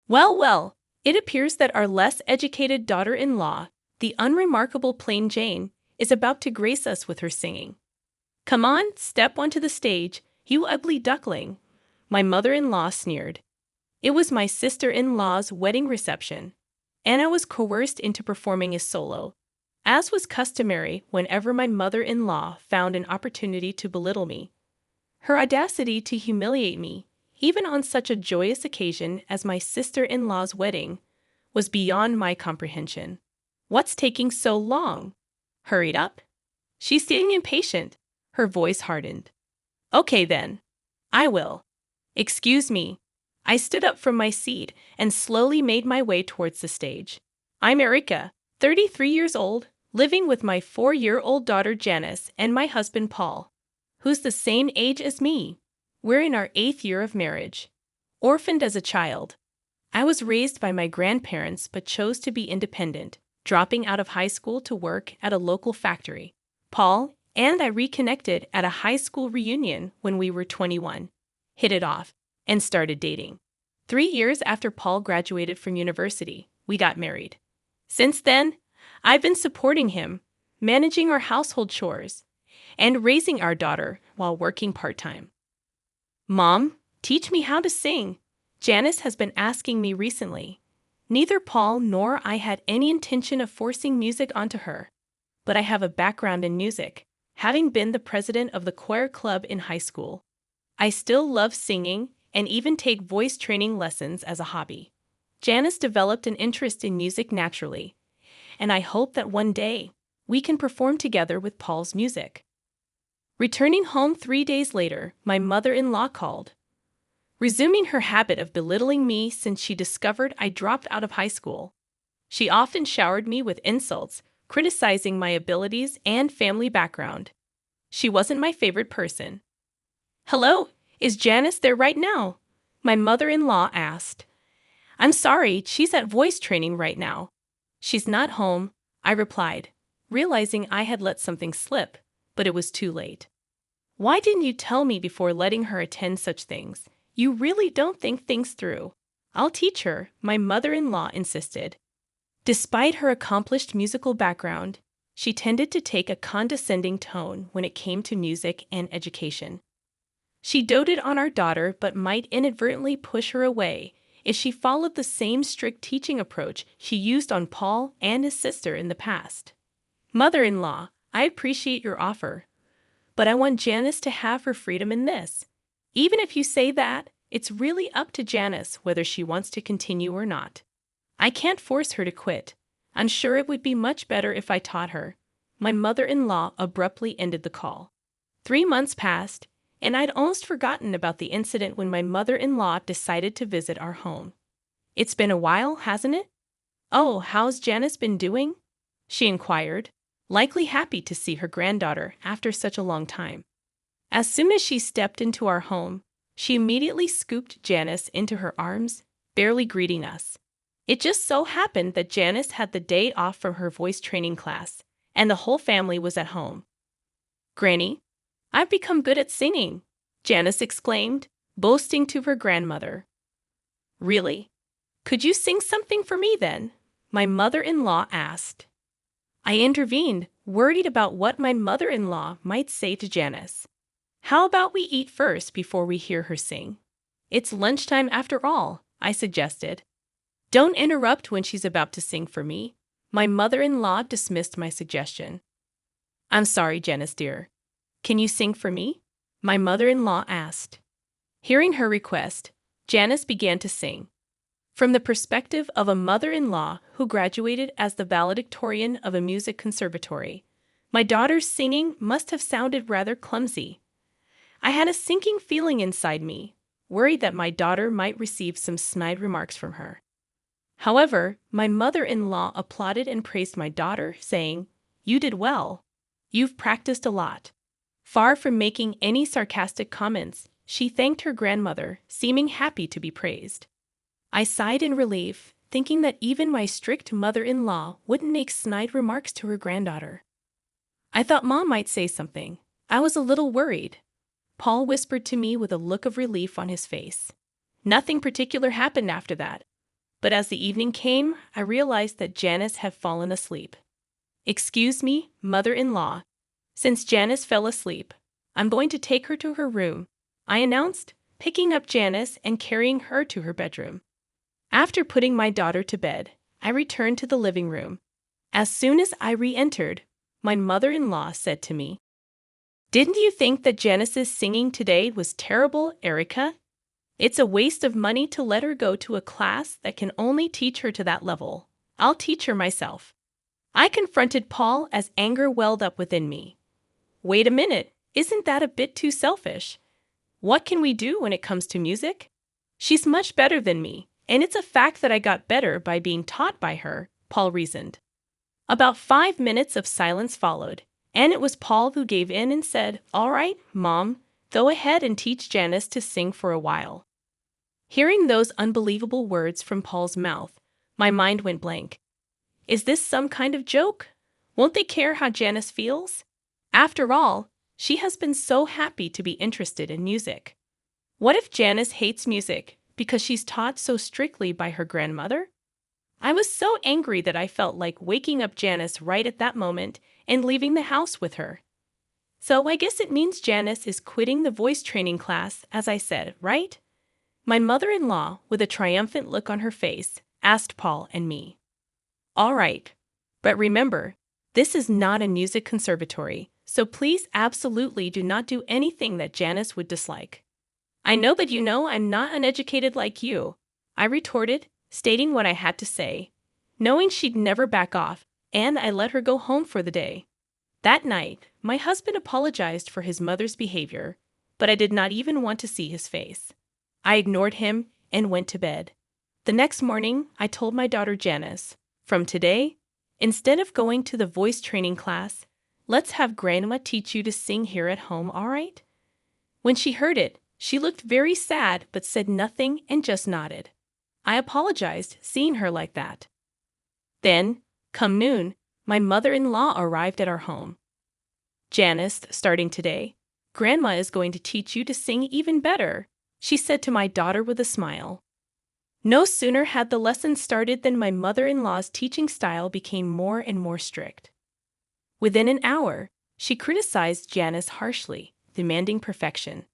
Well, well, it appears that our less educated daughter-in-law, the unremarkable plain Jane, is about to grace us with her singing. Come on, step onto the stage, you ugly duckling, my mother-in-law sneered. It was my sister-in-law's wedding reception, and I was coerced into performing a solo, as was customary whenever my mother-in-law found an opportunity to belittle me. Her audacity to humiliate me, even on such a joyous occasion as my sister-in-law's wedding, was beyond my comprehension. What's taking so long? Hurried up. She's getting impatient. Her voice hardened. Okay then. I will. Excuse me. I stood up from my seat and slowly made my way towards the stage. I'm Erica, 33 years old, living with my 4-year-old daughter Janice and my husband Paul, who's the same age as me. We're in our 8th year of marriage. Orphaned as a child, I was raised by my grandparents but chose to be independent, dropping out of high school to work at a local factory. Paul and I reconnected at a high school reunion when we were 21, hit it off, and started dating. 3 years after Paul graduated from university, we got married. Since then, I've been supporting him, managing our household chores, and raising our daughter while working part-time. Mom, teach me how to sing. Janice has been asking me recently. Neither Paul nor I had any intention of forcing music onto her, but I have a background in music, having been the president of the choir club in high school. I still love singing and even take voice training lessons as a hobby. Janice developed an interest in music naturally, and I hope that one day we can perform together with Paul's music. Returning home 3 days later, my mother-in-law called, resuming her habit of belittling me since she discovered I dropped out of high school. She often showered me with insults, criticizing my abilities and family background. She wasn't my favorite person. Hello, is Janice there right now? My mother-in-law asked. I'm sorry, she's at voice training right now. She's not home, I replied, realizing I had let something slip, but it was too late. Why didn't you tell me before letting her attend such things? You really don't think things through. I'll teach her, my mother-in-law insisted. Despite her accomplished musical background, she tended to take a condescending tone when it came to music and education. She doted on our daughter but might inadvertently push her away if she followed the same strict teaching approach she used on Paul and his sister in the past. Mother-in-law, I appreciate your offer, but I want Janice to have her freedom in this. Even if you say that, it's really up to Janice whether she wants to continue or not. I can't force her to quit. I'm sure it would be much better if I taught her. My mother-in-law abruptly ended the call. 3 months passed, and I'd almost forgotten about the incident when my mother-in-law decided to visit our home. It's been a while, hasn't it? Oh, how's Janice been doing? She inquired, likely happy to see her granddaughter after such a long time. As soon as she stepped into our home, she immediately scooped Janice into her arms, barely greeting us. It just so happened that Janice had the day off from her voice training class, and the whole family was at home. Granny, I've become good at singing, Janice exclaimed, boasting to her grandmother. Really? Could you sing something for me then? My mother-in-law asked. I intervened, worried about what my mother-in-law might say to Janice. How about we eat first before we hear her sing? It's lunchtime after all, I suggested. Don't interrupt when she's about to sing for me. My mother-in-law dismissed my suggestion. I'm sorry, Janice dear. Can you sing for me? My mother-in-law asked. Hearing her request, Janice began to sing. From the perspective of a mother-in-law who graduated as the valedictorian of a music conservatory, my daughter's singing must have sounded rather clumsy. I had a sinking feeling inside me, worried that my daughter might receive some snide remarks from her. However, my mother-in-law applauded and praised my daughter, saying, You did well. You've practiced a lot. Far from making any sarcastic comments, she thanked her grandmother, seeming happy to be praised. I sighed in relief, thinking that even my strict mother-in-law wouldn't make snide remarks to her granddaughter. I thought Mom might say something. I was a little worried. Paul whispered to me with a look of relief on his face. Nothing particular happened after that. But as the evening came, I realized that Janice had fallen asleep. "Excuse me, mother-in-law. Since Janice fell asleep, I'm going to take her to her room," I announced, picking up Janice and carrying her to her bedroom. After putting my daughter to bed, I returned to the living room. As soon as I re-entered, my mother-in-law said to me, "Didn't you think that Janice's singing today was terrible, Erica? It's a waste of money to let her go to a class that can only teach her to that level. I'll teach her myself." I confronted Paul as anger welled up within me. "Wait a minute, isn't that a bit too selfish? What can we do when it comes to music? She's much better than me, and it's a fact that I got better by being taught by her," Paul reasoned. About 5 minutes of silence followed, and it was Paul who gave in and said, "All right, Mom, go ahead and teach Janice to sing for a while." Hearing those unbelievable words from Paul's mouth, my mind went blank. Is this some kind of joke? Won't they care how Janice feels? After all, she has been so happy to be interested in music. What if Janice hates music because she's taught so strictly by her grandmother? I was so angry that I felt like waking up Janice right at that moment and leaving the house with her. "So I guess it means Janice is quitting the voice training class, as I said, right?" My mother-in-law, with a triumphant look on her face, asked Paul and me. "All right, but remember, this is not a music conservatory, so please absolutely do not do anything that Janice would dislike." "I know that you know I'm not uneducated like you," I retorted, stating what I had to say, knowing she'd never back off, and I let her go home for the day. That night, my husband apologized for his mother's behavior, but I did not even want to see his face. I ignored him and went to bed. The next morning, I told my daughter Janice, "From today, instead of going to the voice training class, let's have Grandma teach you to sing here at home, all right?" When she heard it, she looked very sad but said nothing and just nodded. I apologized, seeing her like that. Then, come noon, my mother-in-law arrived at our home. "Janice, starting today, Grandma is going to teach you to sing even better," she said to my daughter with a smile. No sooner had the lesson started than my mother-in-law's teaching style became more and more strict. Within an hour, she criticized Janice harshly, demanding perfection.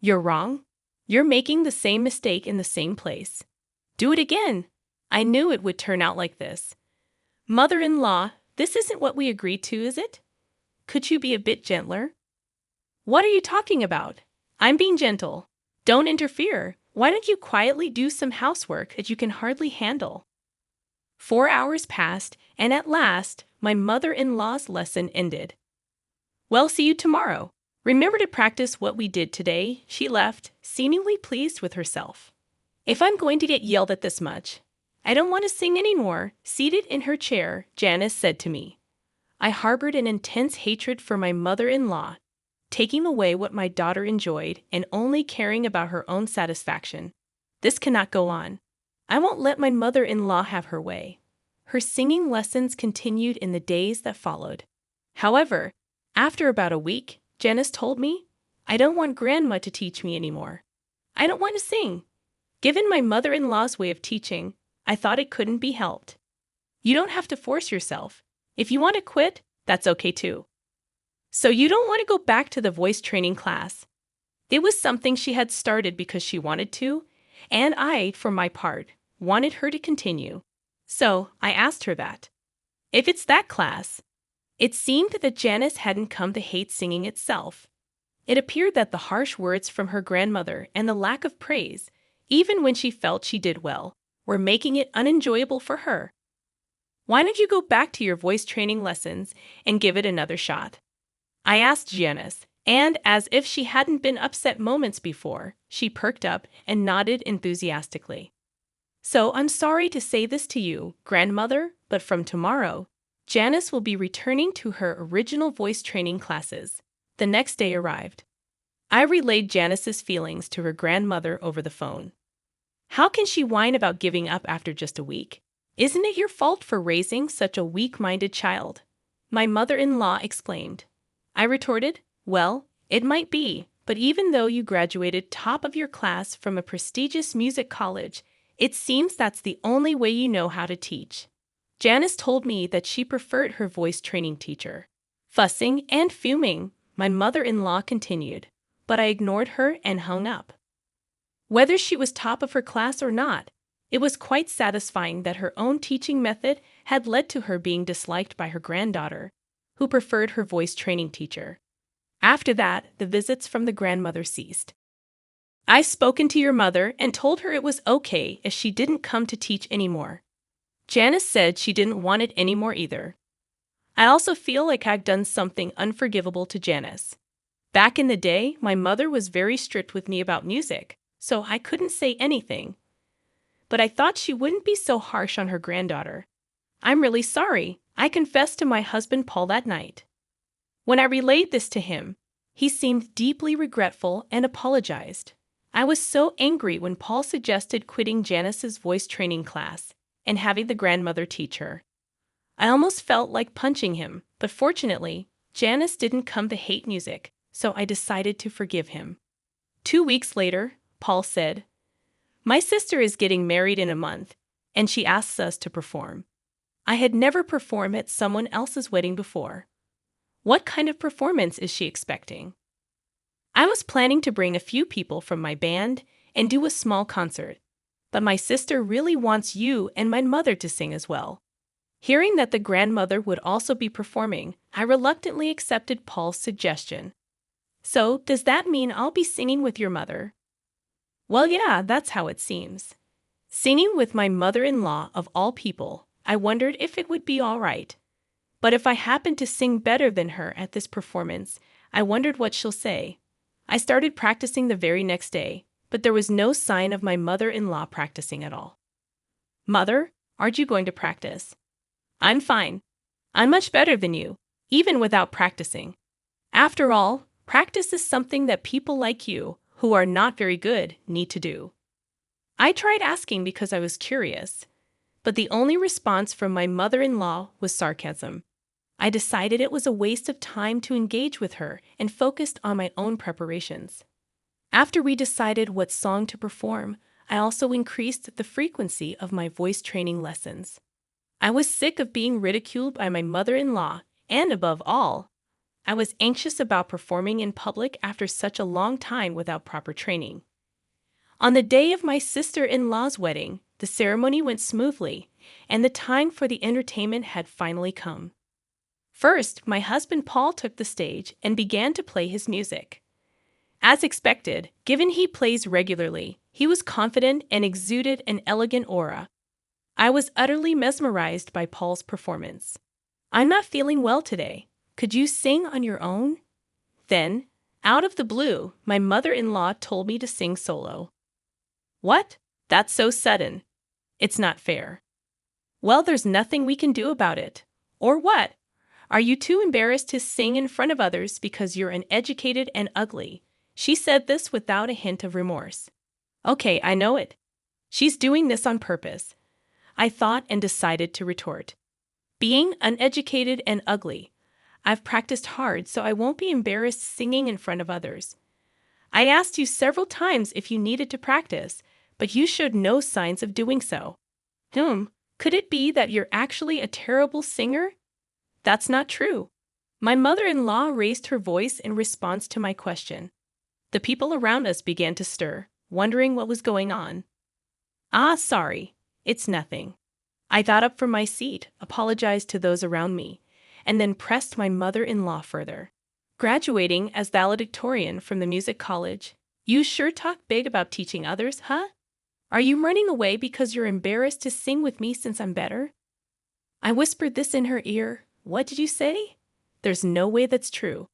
"You're wrong. You're making the same mistake in the same place. Do it again." I knew it would turn out like this. "Mother-in-law, this isn't what we agreed to, is it? Could you be a bit gentler?" "What are you talking about? I'm being gentle. Don't interfere. Why don't you quietly do some housework that you can hardly handle?" 4 hours passed, and at last, my mother-in-law's lesson ended. "Well, see you tomorrow. Remember to practice what we did today," she left, seemingly pleased with herself. If I'm going to get yelled at this much, I don't want to sing anymore. Seated in her chair, Janice said to me. I harbored an intense hatred for my mother-in-law, taking away what my daughter enjoyed and only caring about her own satisfaction. This cannot go on. I won't let my mother-in-law have her way. Her singing lessons continued in the days that followed. However, after about a week, Janice told me, "I don't want Grandma to teach me anymore. I don't want to sing." Given my mother-in-law's way of teaching, I thought it couldn't be helped. You don't have to force yourself. If you want to quit, that's okay too. So you don't want to go back to the voice training class. It was something she had started because she wanted to, and I, for my part, wanted her to continue. So I asked her that. If it's that class, it seemed that Janice hadn't come to hate singing itself. It appeared that the harsh words from her grandmother and the lack of praise, even when she felt she did well, were making it unenjoyable for her. Why don't you go back to your voice training lessons and give it another shot? I asked Janice, and as if she hadn't been upset moments before, she perked up and nodded enthusiastically. So I'm sorry to say this to you, grandmother, but from tomorrow, Janice will be returning to her original voice training classes. The next day arrived. I relayed Janice's feelings to her grandmother over the phone. How can she whine about giving up after just a week? Isn't it your fault for raising such a weak-minded child? My mother-in-law exclaimed. I retorted, well, it might be, but even though you graduated top of your class from a prestigious music college, It seems that's the only way you know how to teach. Janice told me that she preferred her voice training teacher. Fussing and fuming, my mother-in-law continued, but I ignored her and hung up. Whether she was top of her class or not, it was quite satisfying that her own teaching method had led to her being disliked by her granddaughter, who preferred her voice training teacher. After that, the visits from the grandmother ceased. I've spoken to your mother and told her it was okay if she didn't come to teach anymore. Janice said she didn't want it anymore either. I also feel like I've done something unforgivable to Janice. Back in the day, my mother was very strict with me about music, so I couldn't say anything. But I thought she wouldn't be so harsh on her granddaughter. I'm really sorry, I confessed to my husband Paul that night. When I relayed this to him, he seemed deeply regretful and apologized. I was so angry when Paul suggested quitting Janice's voice training class and having the grandmother teach her. I almost felt like punching him, but fortunately, Janice didn't come to hate music, so I decided to forgive him. 2 weeks later, Paul said, "My sister is getting married in a month, and she asks us to perform. I had never performed at someone else's wedding before. What kind of performance is she expecting?" I was planning to bring a few people from my band and do a small concert, but my sister really wants you and my mother to sing as well. Hearing that the grandmother would also be performing, I reluctantly accepted Paul's suggestion. "So, does that mean I'll be singing with your mother?" "Well, yeah, that's how it seems." Singing with my mother-in-law of all people, I wondered if it would be all right. But if I happened to sing better than her at this performance, I wondered what she'll say. I started practicing the very next day, but there was no sign of my mother-in-law practicing at all. "Mother, aren't you going to practice?" "I'm fine. I'm much better than you, even without practicing. After all, practice is something that people like you, who are not very good, need to do." I tried asking because I was curious, but the only response from my mother-in-law was sarcasm. I decided it was a waste of time to engage with her and focused on my own preparations. After we decided what song to perform, I also increased the frequency of my voice training lessons. I was sick of being ridiculed by my mother-in-law, and above all, I was anxious about performing in public after such a long time without proper training. On the day of my sister-in-law's wedding, the ceremony went smoothly, and the time for the entertainment had finally come. First, my husband Paul took the stage and began to play his music. As expected, given he plays regularly, he was confident and exuded an elegant aura. I was utterly mesmerized by Paul's performance. "I'm not feeling well today. Could you sing on your own?" Then, out of the blue, my mother-in-law told me to sing solo. "What? That's so sudden. It's not fair." "Well, there's nothing we can do about it." "Or what? Are you too embarrassed to sing in front of others because you're uneducated and ugly?" She said this without a hint of remorse. "Okay, I know it. She's doing this on purpose," I thought and decided to retort. "Being uneducated and ugly. I've practiced hard, so I won't be embarrassed singing in front of others. I asked you several times if you needed to practice, but you showed no signs of doing so." Could it be that you're actually a terrible singer?" "That's not true." My mother-in-law raised her voice in response to my question. The people around us began to stir, wondering what was going on. "Ah, sorry. It's nothing." I got up from my seat, apologized to those around me, and then pressed my mother-in-law further. "Graduating as valedictorian from the music college, you sure talk big about teaching others, huh? Are you running away because you're embarrassed to sing with me since I'm better?" I whispered this in her ear. "What did you say? There's no way that's true.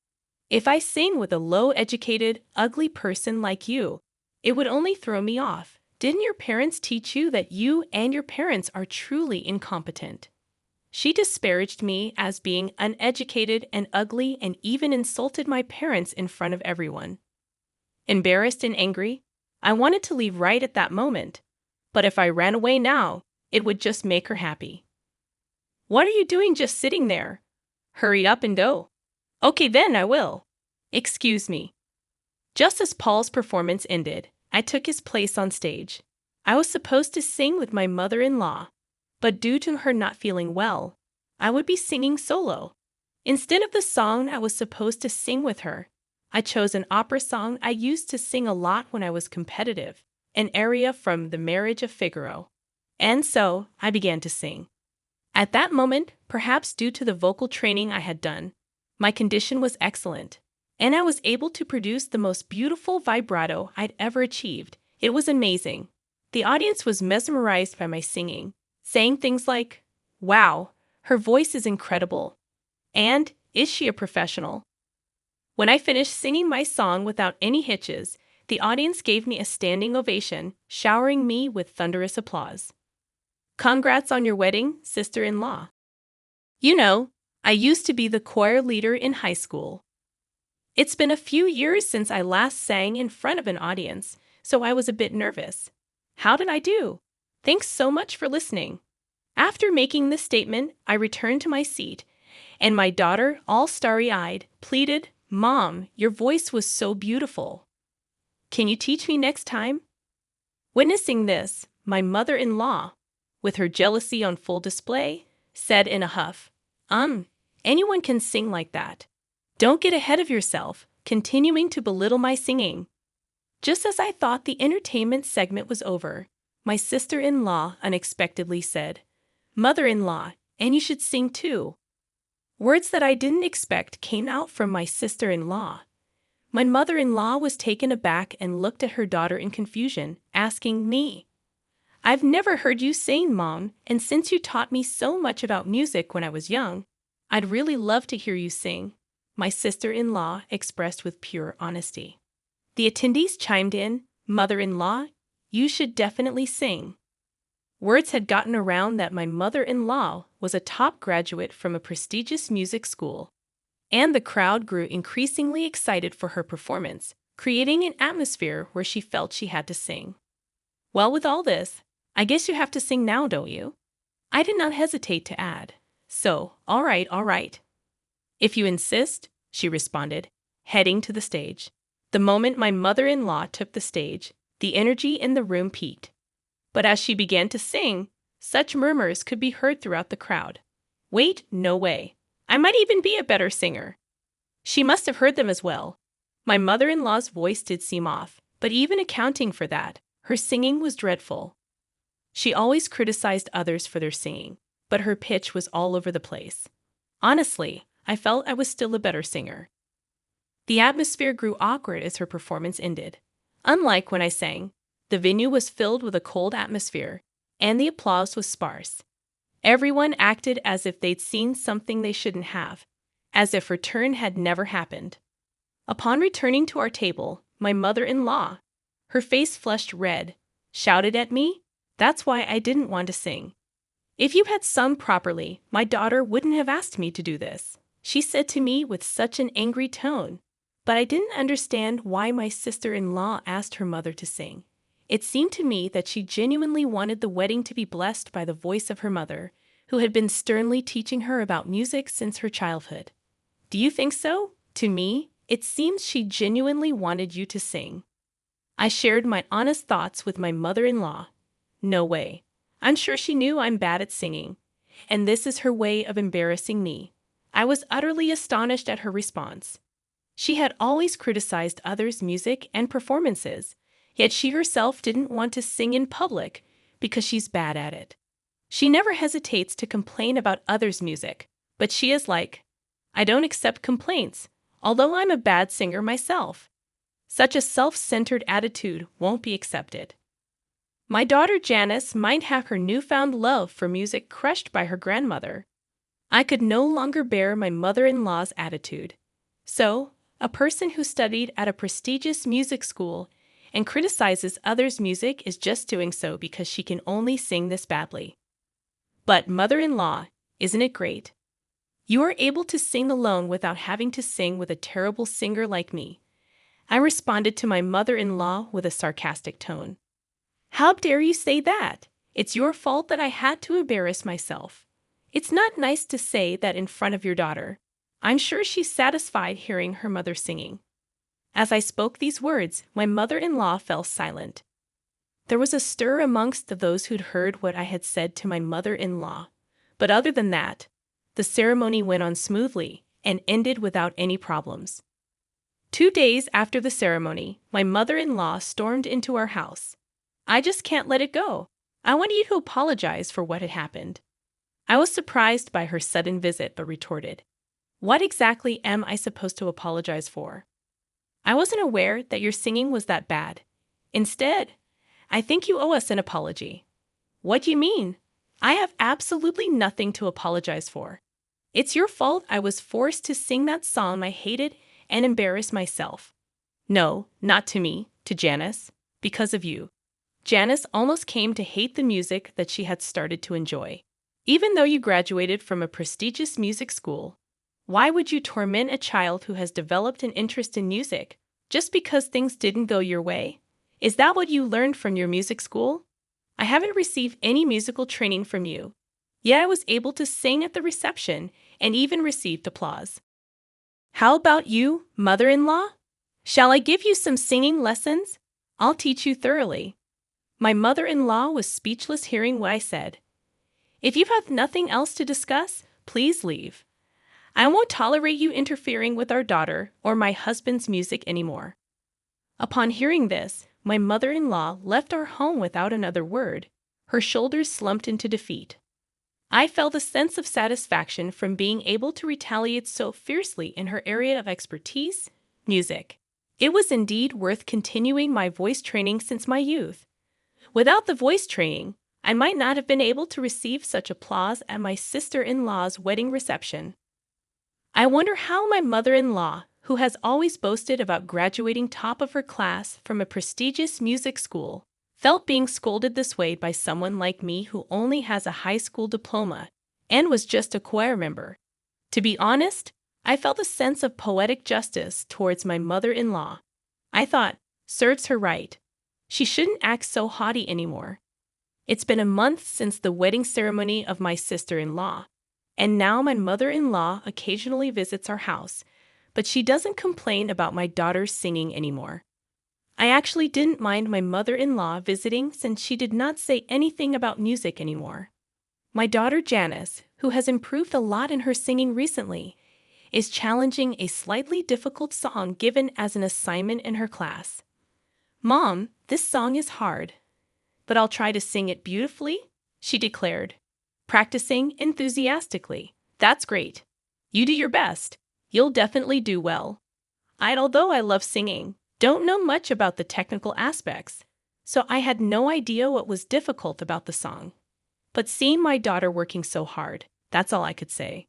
If I sing with a low-educated, ugly person like you, it would only throw me off. Didn't your parents teach you that you and your parents are truly incompetent?" She disparaged me as being uneducated and ugly and even insulted my parents in front of everyone. Embarrassed and angry, I wanted to leave right at that moment, but if I ran away now, it would just make her happy. "What are you doing just sitting there? Hurry up and go." "Okay then, I will." "Excuse me." Just as Paul's performance ended, I took his place on stage. I was supposed to sing with my mother-in-law, but due to her not feeling well, I would be singing solo. Instead of the song I was supposed to sing with her, I chose an opera song I used to sing a lot when I was competitive, an aria from The Marriage of Figaro. And so I began to sing. At that moment, perhaps due to the vocal training I had done, my condition was excellent, and I was able to produce the most beautiful vibrato I'd ever achieved. It was amazing. The audience was mesmerized by my singing, saying things like, "Wow, her voice is incredible," and "Is she a professional?" When I finished singing my song without any hitches, the audience gave me a standing ovation, showering me with thunderous applause. Congrats on your wedding, sister-in-law. You know, I used to be the choir leader in high school. It's been a few years since I last sang in front of an audience, so I was a bit nervous. How did I do? Thanks so much for listening. After making this statement, I returned to my seat, and my daughter, all starry-eyed, pleaded, "Mom, your voice was so beautiful. Can you teach me next time?" Witnessing this, my mother-in-law, with her jealousy on full display, said in a huff, anyone can sing like that. Don't get ahead of yourself," continuing to belittle my singing. Just as I thought the entertainment segment was over, my sister-in-law unexpectedly said, "Mother-in-law, and you should sing too." Words that I didn't expect came out from my sister-in-law. My mother-in-law was taken aback and looked at her daughter in confusion, asking me, "I've never heard you sing, Mom, and since you taught me so much about music when I was young, I'd really love to hear you sing," my sister-in-law expressed with pure honesty. The attendees chimed in, "Mother-in-law, you should definitely sing." Words had gotten around that my mother-in-law was a top graduate from a prestigious music school, and the crowd grew increasingly excited for her performance, creating an atmosphere where she felt she had to sing. "Well, with all this, I guess you have to sing now, don't you?" I did not hesitate to add, "So, all right. If you insist," she responded, heading to the stage. The moment my mother-in-law took the stage, the energy in the room peaked. But as she began to sing, such murmurs could be heard throughout the crowd. "Wait, no way. I might even be a better singer." She must have heard them as well. My mother-in-law's voice did seem off, but even accounting for that, her singing was dreadful. She always criticized others for their singing, but her pitch was all over the place. Honestly, I felt I was still a better singer. The atmosphere grew awkward as her performance ended. Unlike when I sang, the venue was filled with a cold atmosphere, and the applause was sparse. Everyone acted as if they'd seen something they shouldn't have, as if her turn had never happened. Upon returning to our table, my mother-in-law, her face flushed red, shouted at me, "That's why I didn't want to sing. If you had sung properly, my daughter wouldn't have asked me to do this," she said to me with such an angry tone. But I didn't understand why my sister-in-law asked her mother to sing. It seemed to me that she genuinely wanted the wedding to be blessed by the voice of her mother, who had been sternly teaching her about music since her childhood. Do you think so? To me, it seems she genuinely wanted you to sing. I shared my honest thoughts with my mother-in-law. No way. I'm sure she knew I'm bad at singing, and this is her way of embarrassing me. I was utterly astonished at her response. She had always criticized others' music and performances, yet she herself didn't want to sing in public because she's bad at it. She never hesitates to complain about others' music, but she is like, "I don't accept complaints, although I'm a bad singer myself." Such a self-centered attitude won't be accepted. My daughter Janice might have her newfound love for music crushed by her grandmother. I could no longer bear my mother-in-law's attitude. So, a person who studied at a prestigious music school and criticizes others' music is just doing so because she can only sing this badly. But mother-in-law, isn't it great? You are able to sing alone without having to sing with a terrible singer like me. I responded to my mother-in-law with a sarcastic tone. "How dare you say that? It's your fault that I had to embarrass myself. It's not nice to say that in front of your daughter. I'm sure she's satisfied hearing her mother singing." As I spoke these words, my mother-in-law fell silent. There was a stir amongst those who'd heard what I had said to my mother-in-law. But other than that, the ceremony went on smoothly and ended without any problems. 2 days after the ceremony, my mother-in-law stormed into our house. "I just can't let it go. I want you to apologize for what had happened." I was surprised by her sudden visit, but retorted, "What exactly am I supposed to apologize for? I wasn't aware that your singing was that bad. Instead, I think you owe us an apology." "What do you mean? I have absolutely nothing to apologize for. It's your fault I was forced to sing that song I hated and embarrass myself." "No, not to me, to Janice. Because of you. Janice almost came to hate the music that she had started to enjoy. Even though you graduated from a prestigious music school, why would you torment a child who has developed an interest in music just because things didn't go your way? Is that what you learned from your music school? I haven't received any musical training from you, yet I was able to sing at the reception and even received applause. How about you, mother-in-law? Shall I give you some singing lessons? I'll teach you thoroughly." My mother-in-law was speechless hearing what I said. "If you have nothing else to discuss, please leave. I won't tolerate you interfering with our daughter or my husband's music anymore." Upon hearing this, my mother-in-law left our home without another word. Her shoulders slumped into defeat. I felt a sense of satisfaction from being able to retaliate so fiercely in her area of expertise, music. It was indeed worth continuing my voice training since my youth. Without the voice training, I might not have been able to receive such applause at my sister-in-law's wedding reception. I wonder how my mother-in-law, who has always boasted about graduating top of her class from a prestigious music school, felt being scolded this way by someone like me who only has a high school diploma and was just a choir member. To be honest, I felt a sense of poetic justice towards my mother-in-law. I thought, serves her right. She shouldn't act so haughty anymore. It's been a month since the wedding ceremony of my sister-in-law, and now my mother-in-law occasionally visits our house, but she doesn't complain about my daughter's singing anymore. I actually didn't mind my mother-in-law visiting since she did not say anything about music anymore. My daughter Janice, who has improved a lot in her singing recently, is challenging a slightly difficult song given as an assignment in her class. "Mom, this song is hard, but I'll try to sing it beautifully," she declared, practicing enthusiastically. "That's great. You do your best. You'll definitely do well." Although I love singing, don't know much about the technical aspects, so I had no idea what was difficult about the song. But seeing my daughter working so hard, that's all I could say.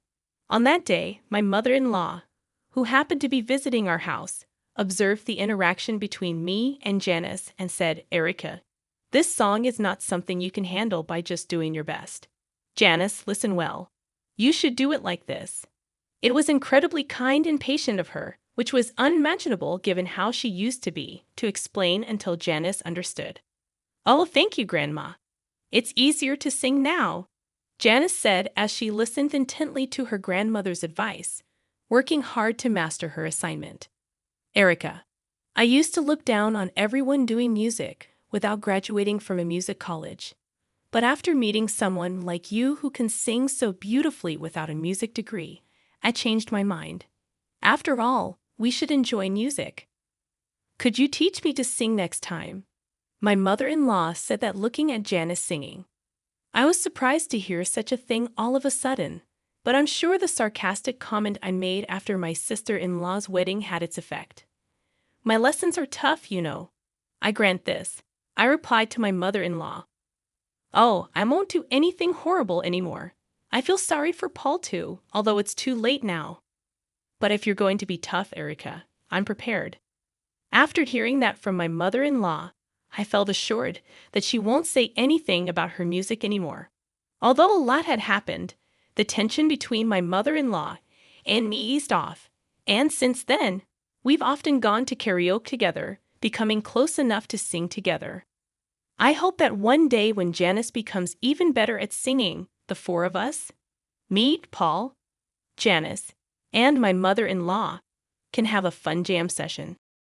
On that day, my mother-in-law, who happened to be visiting our house, observed the interaction between me and Janice and said, "Erica, this song is not something you can handle by just doing your best. Janice, listen well. You should do it like this." It was incredibly kind and patient of her, which was unimaginable given how she used to be, to explain until Janice understood. "Oh, thank you, Grandma. It's easier to sing now," Janice said as she listened intently to her grandmother's advice, working hard to master her assignment. "Erica, I used to look down on everyone doing music without graduating from a music college. But after meeting someone like you who can sing so beautifully without a music degree, I changed my mind. After all, we should enjoy music. Could you teach me to sing next time?" My mother-in-law said that looking at Janice singing. I was surprised to hear such a thing all of a sudden, but I'm sure the sarcastic comment I made after my sister-in-law's wedding had its effect. "My lessons are tough, you know. I grant this," I replied to my mother-in-law. "Oh, I won't do anything horrible anymore. I feel sorry for Paul too, although it's too late now. But if you're going to be tough, Erica, I'm prepared." After hearing that from my mother-in-law, I felt assured that she won't say anything about her music anymore. Although a lot had happened, the tension between my mother-in-law and me eased off, and since then, we've often gone to karaoke together, becoming close enough to sing together. I hope that one day when Janice becomes even better at singing, the four of us, me, Paul, Janice, and my mother-in-law, can have a fun jam session.